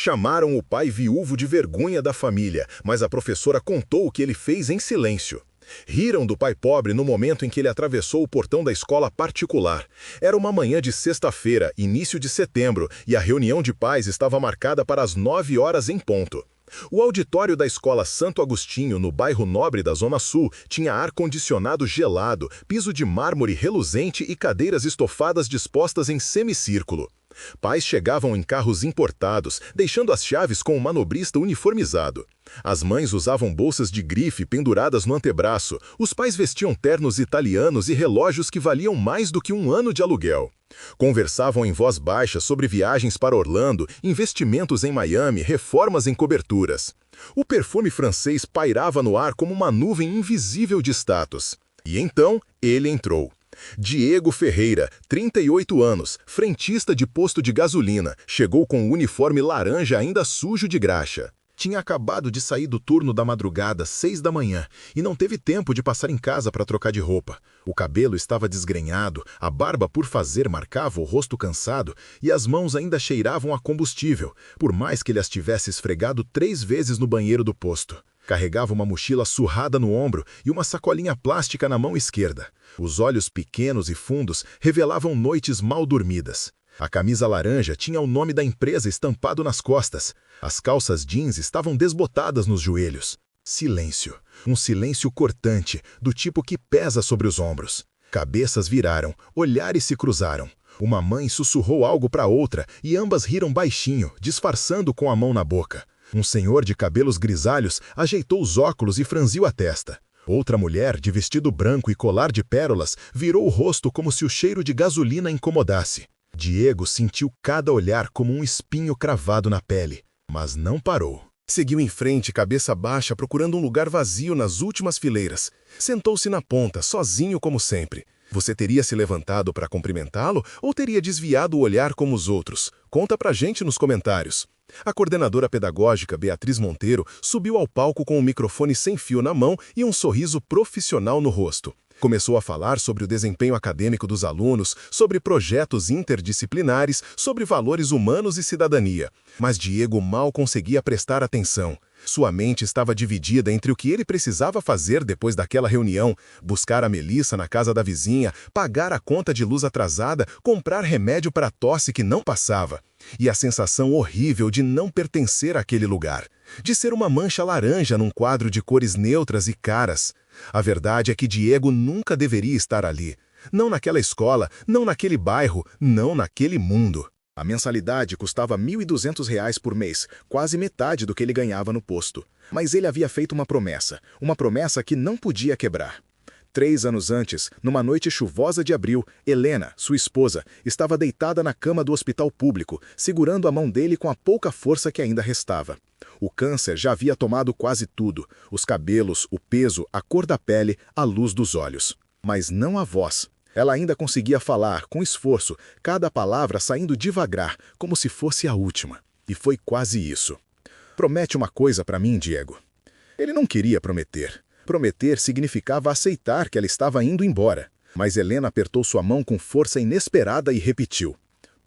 Chamaram o pai viúvo de vergonha da família, mas a professora contou o que ele fez em silêncio. Riram do pai pobre no momento em que ele atravessou o portão da escola particular. Era uma manhã de sexta-feira, início de setembro, e a reunião de pais estava marcada para as 9 horas em ponto. O auditório da escola Santo Agostinho, no bairro Nobre da Zona Sul, tinha ar-condicionado gelado, piso de mármore reluzente e cadeiras estofadas dispostas em semicírculo. Pais chegavam em carros importados, deixando as chaves com um manobrista uniformizado. As mães usavam bolsas de grife penduradas no antebraço, os pais vestiam ternos italianos e relógios que valiam mais do que um ano de aluguel. Conversavam em voz baixa sobre viagens para Orlando, investimentos em Miami, reformas em coberturas. O perfume francês pairava no ar como uma nuvem invisível de status. E então ele entrou. Diego Ferreira, 38 anos, frentista de posto de gasolina, chegou com o uniforme laranja ainda sujo de graxa. Tinha acabado de sair do turno da madrugada, 6 da manhã, e não teve tempo de passar em casa para trocar de roupa. O cabelo estava desgrenhado, a barba por fazer marcava o rosto cansado e as mãos ainda cheiravam a combustível, por mais que ele as tivesse esfregado 3 vezes no banheiro do posto. Carregava uma mochila surrada no ombro e uma sacolinha plástica na mão esquerda. Os olhos pequenos e fundos revelavam noites mal dormidas. A camisa laranja tinha o nome da empresa estampado nas costas. As calças jeans estavam desbotadas nos joelhos. Silêncio. Um silêncio cortante, do tipo que pesa sobre os ombros. Cabeças viraram, olhares se cruzaram. Uma mãe sussurrou algo para outra e ambas riram baixinho, disfarçando com a mão na boca. Um senhor de cabelos grisalhos ajeitou os óculos e franziu a testa. Outra mulher, de vestido branco e colar de pérolas, virou o rosto como se o cheiro de gasolina incomodasse. Diego sentiu cada olhar como um espinho cravado na pele, mas não parou. Seguiu em frente, cabeça baixa, procurando um lugar vazio nas últimas fileiras. Sentou-se na ponta, sozinho como sempre. Você teria se levantado para cumprimentá-lo ou teria desviado o olhar como os outros? Conta pra gente nos comentários. A coordenadora pedagógica Beatriz Monteiro subiu ao palco com um microfone sem fio na mão e um sorriso profissional no rosto. Começou a falar sobre o desempenho acadêmico dos alunos, sobre projetos interdisciplinares, sobre valores humanos e cidadania. Mas Diego mal conseguia prestar atenção. Sua mente estava dividida entre o que ele precisava fazer depois daquela reunião, buscar a Melissa na casa da vizinha, pagar a conta de luz atrasada, comprar remédio para a tosse que não passava, e a sensação horrível de não pertencer àquele lugar, de ser uma mancha laranja num quadro de cores neutras e caras. A verdade é que Diego nunca deveria estar ali. Não naquela escola, não naquele bairro, não naquele mundo. A mensalidade custava R$ 1.200 por mês, quase metade do que ele ganhava no posto. Mas ele havia feito uma promessa que não podia quebrar. 3 anos antes, numa noite chuvosa de abril, Helena, sua esposa, estava deitada na cama do hospital público, segurando a mão dele com a pouca força que ainda restava. O câncer já havia tomado quase tudo: os cabelos, o peso, a cor da pele, a luz dos olhos. Mas não a voz. Ela ainda conseguia falar, com esforço, cada palavra saindo devagar, como se fosse a última. E foi quase isso. Promete uma coisa para mim, Diego. Ele não queria prometer. Prometer significava aceitar que ela estava indo embora. Mas Helena apertou sua mão com força inesperada e repetiu: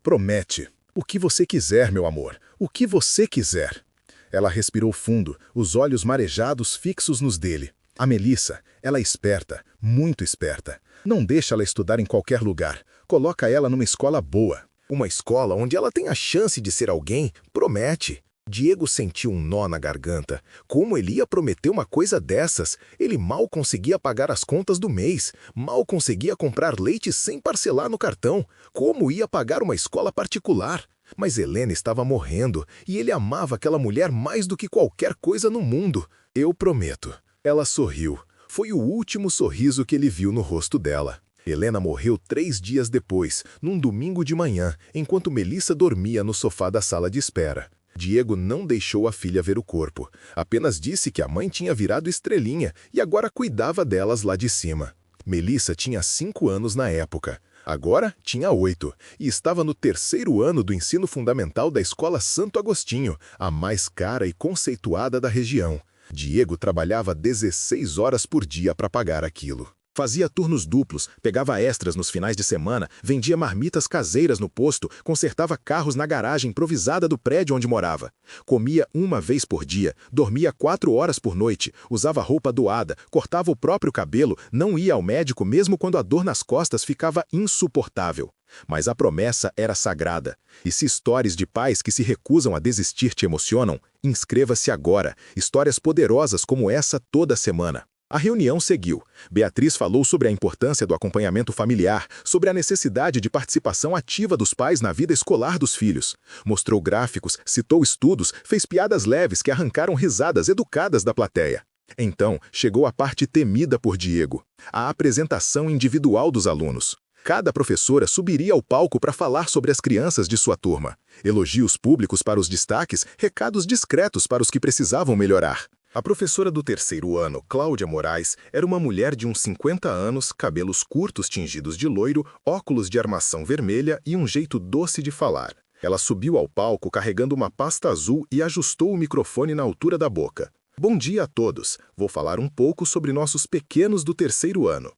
promete. O que você quiser, meu amor. O que você quiser. Ela respirou fundo, os olhos marejados fixos nos dele. A Melissa, ela é esperta, muito esperta. Não deixa ela estudar em qualquer lugar. Coloca ela numa escola boa. Uma escola onde ela tem a chance de ser alguém, promete. Diego sentiu um nó na garganta. Como ele ia prometer uma coisa dessas? Ele mal conseguia pagar as contas do mês. Mal conseguia comprar leite sem parcelar no cartão. Como ia pagar uma escola particular? Mas Helena estava morrendo e ele amava aquela mulher mais do que qualquer coisa no mundo. Eu prometo. Ela sorriu. Foi o último sorriso que ele viu no rosto dela. Helena morreu 3 dias depois, num domingo de manhã, enquanto Melissa dormia no sofá da sala de espera. Diego não deixou a filha ver o corpo. Apenas disse que a mãe tinha virado estrelinha e agora cuidava delas lá de cima. Melissa tinha 5 anos na época. Agora tinha 8 e estava no 3º ano do ensino fundamental da Escola Santo Agostinho, a mais cara e conceituada da região. Diego trabalhava 16 horas por dia para pagar aquilo. Fazia turnos duplos, pegava extras nos finais de semana, vendia marmitas caseiras no posto, consertava carros na garagem improvisada do prédio onde morava. Comia uma vez por dia, dormia 4 horas por noite, usava roupa doada, cortava o próprio cabelo, não ia ao médico mesmo quando a dor nas costas ficava insuportável. Mas a promessa era sagrada. E se histórias de pais que se recusam a desistir te emocionam, inscreva-se agora. Histórias poderosas como essa toda semana. A reunião seguiu. Beatriz falou sobre a importância do acompanhamento familiar, sobre a necessidade de participação ativa dos pais na vida escolar dos filhos. Mostrou gráficos, citou estudos, fez piadas leves que arrancaram risadas educadas da plateia. Então, chegou a parte temida por Diego, a apresentação individual dos alunos. Cada professora subiria ao palco para falar sobre as crianças de sua turma. Elogios públicos para os destaques, recados discretos para os que precisavam melhorar. A professora do 3º ano, Cláudia Moraes, era uma mulher de uns 50 anos, cabelos curtos tingidos de loiro, óculos de armação vermelha e um jeito doce de falar. Ela subiu ao palco carregando uma pasta azul e ajustou o microfone na altura da boca. Bom dia a todos. Vou falar um pouco sobre nossos pequenos do 3º ano.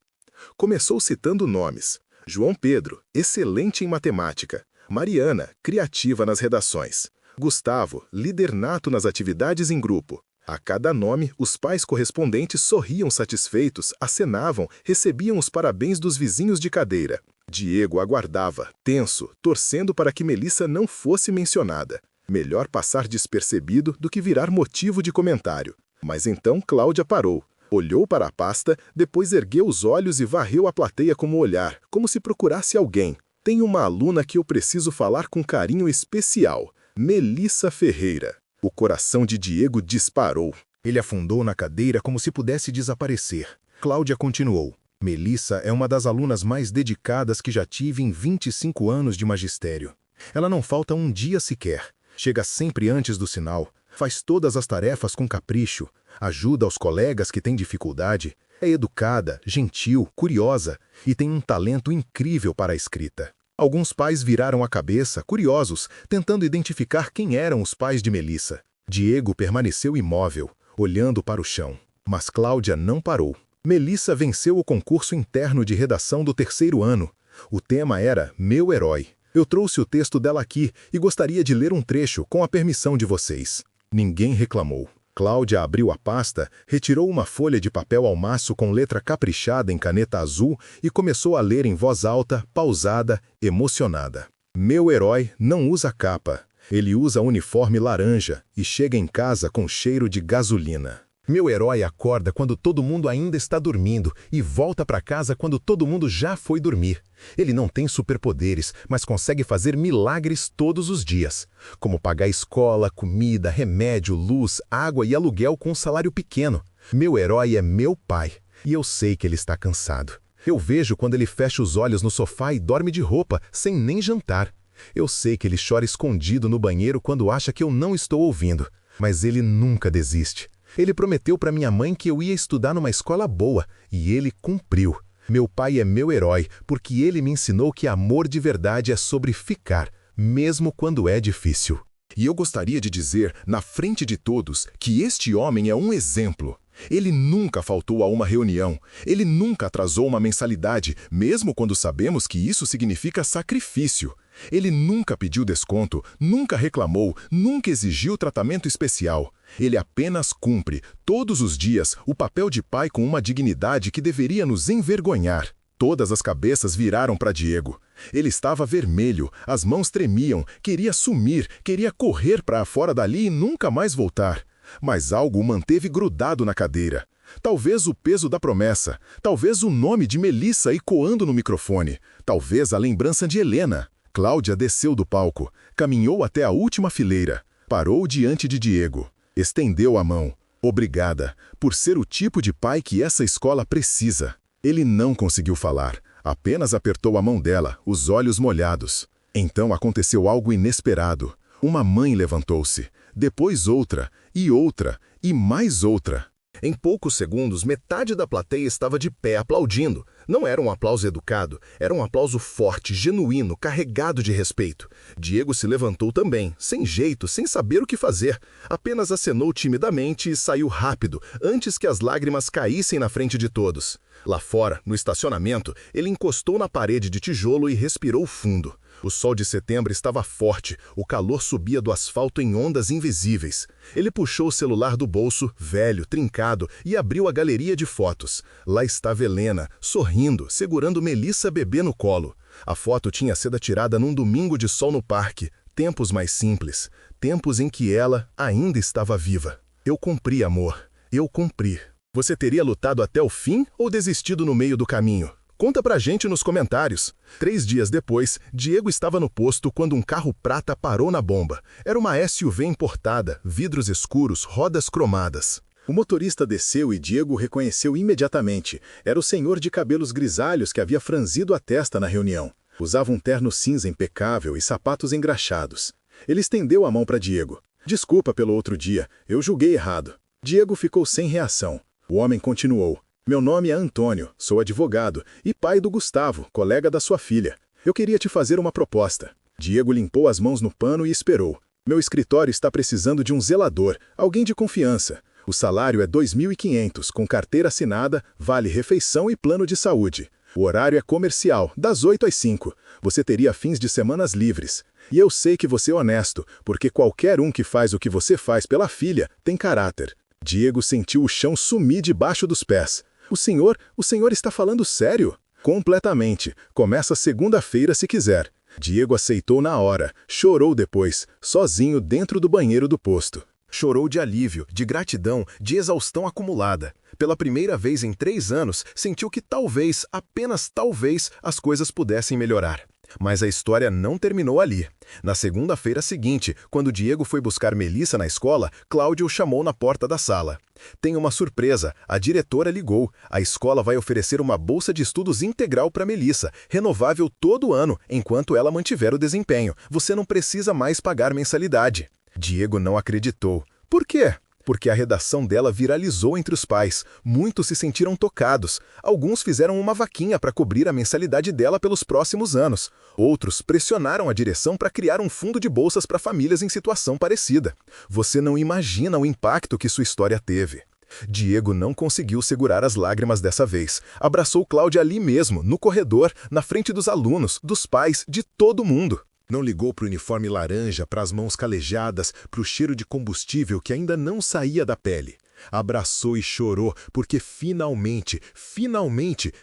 Começou citando nomes. João Pedro, excelente em matemática. Mariana, criativa nas redações. Gustavo, líder nato nas atividades em grupo. A cada nome, os pais correspondentes sorriam satisfeitos, acenavam, recebiam os parabéns dos vizinhos de cadeira. Diego aguardava, tenso, torcendo para que Melissa não fosse mencionada. Melhor passar despercebido do que virar motivo de comentário. Mas então Cláudia parou, olhou para a pasta, depois ergueu os olhos e varreu a plateia com o olhar, como se procurasse alguém. Tem uma aluna que eu preciso falar com carinho especial, Melissa Ferreira. O coração de Diego disparou. Ele afundou na cadeira como se pudesse desaparecer. Cláudia continuou. Melissa é uma das alunas mais dedicadas que já tive em 25 anos de magistério. Ela não falta um dia sequer. Chega sempre antes do sinal. Faz todas as tarefas com capricho. Ajuda os colegas que têm dificuldade. É educada, gentil, curiosa e tem um talento incrível para a escrita. Alguns pais viraram a cabeça, curiosos, tentando identificar quem eram os pais de Melissa. Diego permaneceu imóvel, olhando para o chão. Mas Cláudia não parou. Melissa venceu o concurso interno de redação do 3º ano. O tema era Meu Herói. Eu trouxe o texto dela aqui e gostaria de ler um trecho com a permissão de vocês. Ninguém reclamou. Cláudia abriu a pasta, retirou uma folha de papel ao maço com letra caprichada em caneta azul e começou a ler em voz alta, pausada, emocionada. Meu herói não usa capa. Ele usa uniforme laranja e chega em casa com cheiro de gasolina. Meu herói acorda quando todo mundo ainda está dormindo e volta para casa quando todo mundo já foi dormir. Ele não tem superpoderes, mas consegue fazer milagres todos os dias, como pagar escola, comida, remédio, luz, água e aluguel com um salário pequeno. Meu herói é meu pai, e eu sei que ele está cansado. Eu vejo quando ele fecha os olhos no sofá e dorme de roupa, sem nem jantar. Eu sei que ele chora escondido no banheiro quando acha que eu não estou ouvindo, mas ele nunca desiste. Ele prometeu para minha mãe que eu ia estudar numa escola boa, e ele cumpriu. Meu pai é meu herói, porque ele me ensinou que amor de verdade é sobre ficar, mesmo quando é difícil. E eu gostaria de dizer, na frente de todos, que este homem é um exemplo. Ele nunca faltou a uma reunião, ele nunca atrasou uma mensalidade, mesmo quando sabemos que isso significa sacrifício. Ele nunca pediu desconto, nunca reclamou, nunca exigiu tratamento especial. Ele apenas cumpre, todos os dias, o papel de pai com uma dignidade que deveria nos envergonhar. Todas as cabeças viraram para Diego. Ele estava vermelho, as mãos tremiam, queria sumir, queria correr para fora dali e nunca mais voltar. Mas algo o manteve grudado na cadeira. Talvez o peso da promessa, talvez o nome de Melissa ecoando no microfone, talvez a lembrança de Helena. Cláudia desceu do palco, caminhou até a última fileira, parou diante de Diego, estendeu a mão. Obrigada, por ser o tipo de pai que essa escola precisa. Ele não conseguiu falar, apenas apertou a mão dela, os olhos molhados. Então aconteceu algo inesperado. Uma mãe levantou-se, depois outra, e mais outra. Em poucos segundos, metade da plateia estava de pé aplaudindo. Não era um aplauso educado, era um aplauso forte, genuíno, carregado de respeito. Diego se levantou também, sem jeito, sem saber o que fazer. Apenas acenou timidamente e saiu rápido, antes que as lágrimas caíssem na frente de todos. Lá fora, no estacionamento, ele encostou na parede de tijolo e respirou fundo. O sol de setembro estava forte, o calor subia do asfalto em ondas invisíveis. Ele puxou o celular do bolso, velho, trincado, e abriu a galeria de fotos. Lá estava Helena, sorrindo, segurando Melissa bebê no colo. A foto tinha sido tirada num domingo de sol no parque. Tempos mais simples, tempos em que ela ainda estava viva. Eu cumpri, amor. Eu cumpri. Você teria lutado até o fim ou desistido no meio do caminho? Conta pra gente nos comentários. 3 dias depois, Diego estava no posto quando um carro prata parou na bomba. Era uma SUV importada, vidros escuros, rodas cromadas. O motorista desceu e Diego o reconheceu imediatamente. Era o senhor de cabelos grisalhos que havia franzido a testa na reunião. Usava um terno cinza impecável e sapatos engraxados. Ele estendeu a mão para Diego. Desculpa pelo outro dia, eu julguei errado. Diego ficou sem reação. O homem continuou. Meu nome é Antônio, sou advogado e pai do Gustavo, colega da sua filha. Eu queria te fazer uma proposta. Diego limpou as mãos no pano e esperou. Meu escritório está precisando de um zelador, alguém de confiança. O salário é 2.500, com carteira assinada, vale refeição e plano de saúde. O horário é comercial, das 8 às 5. Você teria fins de semanas livres. E eu sei que você é honesto, porque qualquer um que faz o que você faz pela filha tem caráter. Diego sentiu o chão sumir debaixo dos pés. O senhor está falando sério? Completamente. Começa segunda-feira se quiser. Diego aceitou na hora. Chorou depois, sozinho dentro do banheiro do posto. Chorou de alívio, de gratidão, de exaustão acumulada. Pela primeira vez em 3 anos, sentiu que talvez, apenas talvez, as coisas pudessem melhorar. Mas a história não terminou ali. Na segunda-feira seguinte, quando Diego foi buscar Melissa na escola, Cláudio o chamou na porta da sala. Tem uma surpresa, a diretora ligou. A escola vai oferecer uma bolsa de estudos integral para Melissa, renovável todo ano, enquanto ela mantiver o desempenho. Você não precisa mais pagar mensalidade. Diego não acreditou. Por quê? Porque a redação dela viralizou entre os pais. Muitos se sentiram tocados. Alguns fizeram uma vaquinha para cobrir a mensalidade dela pelos próximos anos. Outros pressionaram a direção para criar um fundo de bolsas para famílias em situação parecida. Você não imagina o impacto que sua história teve. Diego não conseguiu segurar as lágrimas dessa vez. Abraçou Cláudia ali mesmo, no corredor, na frente dos alunos, dos pais, de todo mundo. Não ligou para o uniforme laranja, para as mãos calejadas, para o cheiro de combustível que ainda não saía da pele. Abraçou e chorou, porque finalmente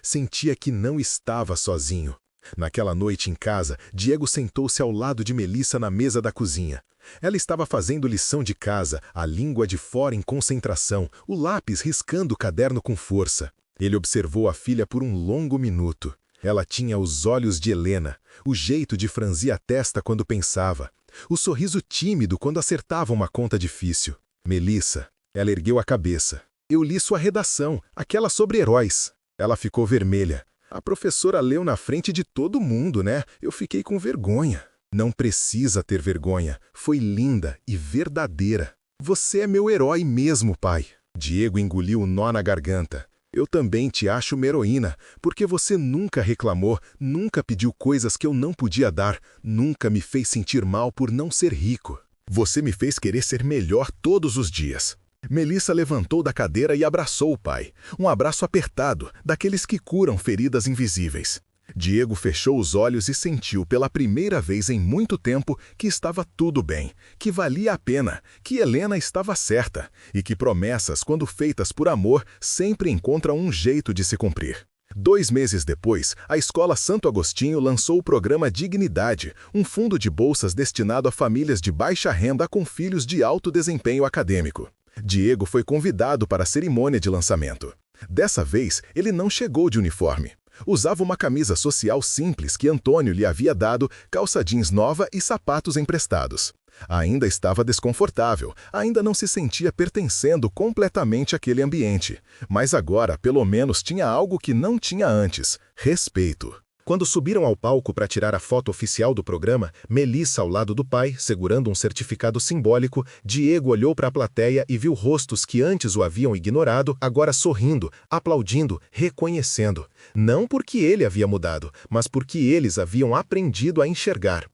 sentia que não estava sozinho. Naquela noite em casa, Diego sentou-se ao lado de Melissa na mesa da cozinha. Ela estava fazendo lição de casa, a língua de fora em concentração, o lápis riscando o caderno com força. Ele observou a filha por um longo minuto. Ela tinha os olhos de Helena, o jeito de franzir a testa quando pensava, o sorriso tímido quando acertava uma conta difícil. Melissa, ela ergueu a cabeça. Eu li sua redação, aquela sobre heróis. Ela ficou vermelha. A professora leu na frente de todo mundo, né? Eu fiquei com vergonha. Não precisa ter vergonha. Foi linda e verdadeira. Você é meu herói mesmo, pai. Diego engoliu o nó na garganta. Eu também te acho uma heroína, porque você nunca reclamou, nunca pediu coisas que eu não podia dar, nunca me fez sentir mal por não ser rico. Você me fez querer ser melhor todos os dias. Melissa levantou da cadeira e abraçou o pai. Um abraço apertado, daqueles que curam feridas invisíveis. Diego fechou os olhos e sentiu pela primeira vez em muito tempo que estava tudo bem, que valia a pena, que Helena estava certa e que promessas, quando feitas por amor, sempre encontram um jeito de se cumprir. 2 meses depois, a Escola Santo Agostinho lançou o programa Dignidade, um fundo de bolsas destinado a famílias de baixa renda com filhos de alto desempenho acadêmico. Diego foi convidado para a cerimônia de lançamento. Dessa vez, ele não chegou de uniforme. Usava uma camisa social simples que Antônio lhe havia dado, calça jeans nova e sapatos emprestados. Ainda estava desconfortável, ainda não se sentia pertencendo completamente àquele ambiente. Mas agora, pelo menos, tinha algo que não tinha antes: respeito. Quando subiram ao palco para tirar a foto oficial do programa, Melissa ao lado do pai, segurando um certificado simbólico, Diego olhou para a plateia e viu rostos que antes o haviam ignorado, agora sorrindo, aplaudindo, reconhecendo. Não porque ele havia mudado, mas porque eles haviam aprendido a enxergar.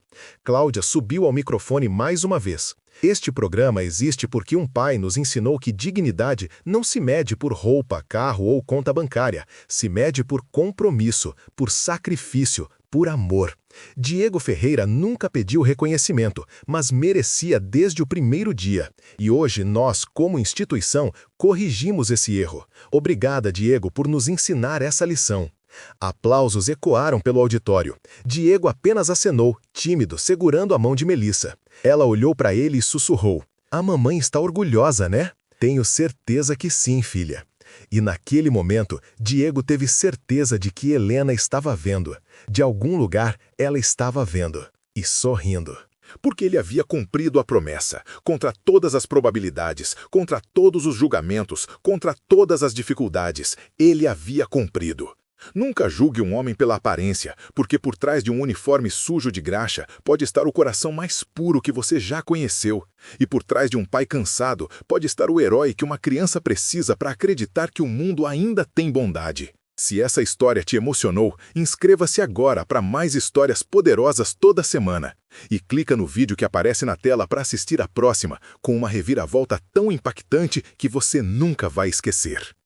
Cláudia subiu ao microfone mais uma vez. Este programa existe porque um pai nos ensinou que dignidade não se mede por roupa, carro ou conta bancária, se mede por compromisso, por sacrifício, por amor. Diego Ferreira nunca pediu reconhecimento, mas merecia desde o primeiro dia. E hoje nós, como instituição, corrigimos esse erro. Obrigada, Diego, por nos ensinar essa lição. Aplausos ecoaram pelo auditório. Diego apenas acenou, tímido, segurando a mão de Melissa. Ela olhou para ele e sussurrou: "A mamãe está orgulhosa, né?" "Tenho certeza que sim, filha." E naquele momento, Diego teve certeza de que Helena estava vendo. De algum lugar, ela estava vendo. E sorrindo. Porque ele havia cumprido a promessa, contra todas as probabilidades, contra todos os julgamentos, contra todas as dificuldades. Ele havia cumprido. Nunca julgue um homem pela aparência, porque por trás de um uniforme sujo de graxa pode estar o coração mais puro que você já conheceu. E por trás de um pai cansado pode estar o herói que uma criança precisa para acreditar que o mundo ainda tem bondade. Se essa história te emocionou, inscreva-se agora para mais histórias poderosas toda semana. E clica no vídeo que aparece na tela para assistir a próxima, com uma reviravolta tão impactante que você nunca vai esquecer.